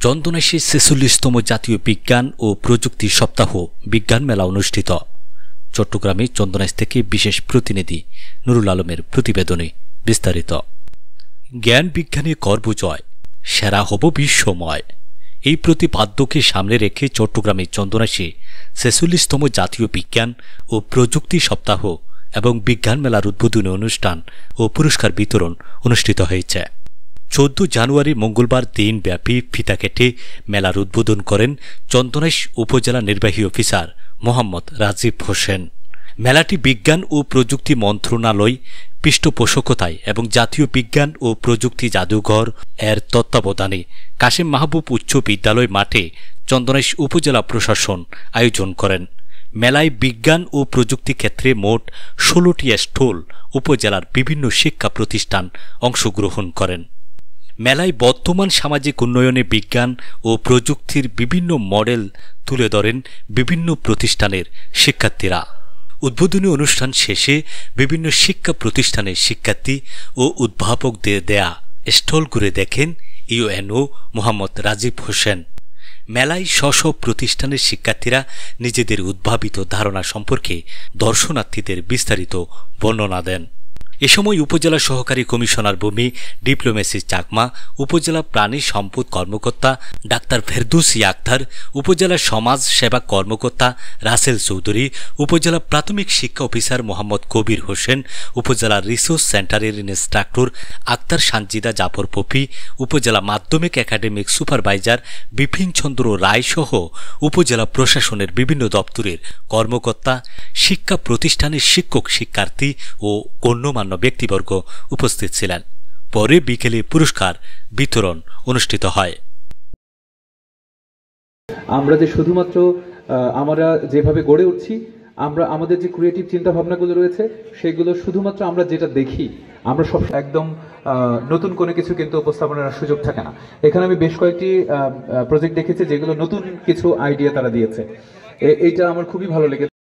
চন্দনাইশে ৪৬তম জাতীয় বিজ্ঞান ও প্রযুক্তি সপ্তাহ বিজ্ঞান মেলা অনুষ্ঠিত। চট্টগ্রামে চন্দনাইশ থেকে বিশেষ প্রতিনিধি নুরুল আলমের প্রতিবেদনে বিস্তারিত। জ্ঞান বিজ্ঞানে কর্মজয়, সেরা হব বিশ্বময়, এই প্রতিপাদ্যকে সামনে রেখে চট্টগ্রামে চন্দনাইশে ৪৬তম জাতীয় বিজ্ঞান ও প্রযুক্তি সপ্তাহ এবং বিজ্ঞান মেলার উদ্বোধনী অনুষ্ঠান ও পুরস্কার বিতরণ অনুষ্ঠিত হয়েছে। ১৪ জানুয়ারি মঙ্গলবার দিনব্যাপী ফিতা কেটে মেলার উদ্বোধন করেন চন্দনাইশ উপজেলা নির্বাহী অফিসার মোহাম্মদ রাজীব হোসেন। মেলাটি বিজ্ঞান ও প্রযুক্তি মন্ত্রণালয় পৃষ্ঠপোষকতায় এবং জাতীয় বিজ্ঞান ও প্রযুক্তি জাদুঘর এর তত্ত্বাবধানে কাশেম মাহবুব উচ্চ বিদ্যালয় মাঠে চন্দনাইশ উপজেলা প্রশাসন আয়োজন করেন। মেলায় বিজ্ঞান ও প্রযুক্তি ক্ষেত্রে মোট ১৬টি স্টল উপজেলার বিভিন্ন শিক্ষা প্রতিষ্ঠান অংশগ্রহণ করেন। মেলায় বর্তমান সামাজিক উন্নয়নে বিজ্ঞান ও প্রযুক্তির বিভিন্ন মডেল তুলে ধরেন বিভিন্ন প্রতিষ্ঠানের শিক্ষার্থীরা। উদ্বোধনী অনুষ্ঠান শেষে বিভিন্ন শিক্ষা প্রতিষ্ঠানের শিক্ষার্থী ও উদ্ভাবকদের দেয়া স্টল ঘুরে দেখেন ইউএনও মোহাম্মদ রাজীব হোসেন। মেলায় স্ব প্রতিষ্ঠানের শিক্ষার্থীরা নিজেদের উদ্ভাবিত ধারণা সম্পর্কে দর্শনার্থীদের বিস্তারিত বর্ণনা দেন। এ সময় উপজেলা সহকারী কমিশনার ভূমি ডিপ্লোমেসি চাকমা, উপজেলা প্রাণী সম্পদ কর্মকর্তা ডাক্তার ফেরদৌসী আক্তার, উপজেলা সমাজ সেবা কর্মকর্তা রাসেল চৌধুরী, উপজেলা প্রাথমিক শিক্ষা অফিসার মোহাম্মদ কবির হোসেন, উপজেলা রিসোর্স সেন্টারের ইন্সট্রাক্টর আক্তার সানজিদা জাফর পপি, উপজেলা মাধ্যমিক একাডেমিক সুপারভাইজার বিপিন চন্দ্র রায় সহ উপজেলা প্রশাসনের বিভিন্ন দপ্তরের কর্মকর্তা, শিক্ষা প্রতিষ্ঠানের শিক্ষক শিক্ষার্থী ও গণ্যমান্য ব্যক্তিবর্গ উপস্থিত ছিলেন। পরে বিকেলে পুরস্কার বিতরণ অনুষ্ঠিত হয়। আমরা যে শুধুমাত্র আমরা যেভাবে গড়ে উঠছি, আমরা আমাদের যে ক্রিয়েটিভ চিন্তা ভাবনাগুলো রয়েছে সেগুলো শুধুমাত্র আমরা যেটা দেখি, আমরা সব একদম নতুন কোনো কিছু কিন্তু উপস্থাপনার সুযোগ থাকে না। এখানে আমি বেশ কয়েকটি প্রজেক্ট দেখেছি যেগুলো নতুন কিছু আইডিয়া তারা দিয়েছে। এইটা আমার খুবই ভালো লেগেছে।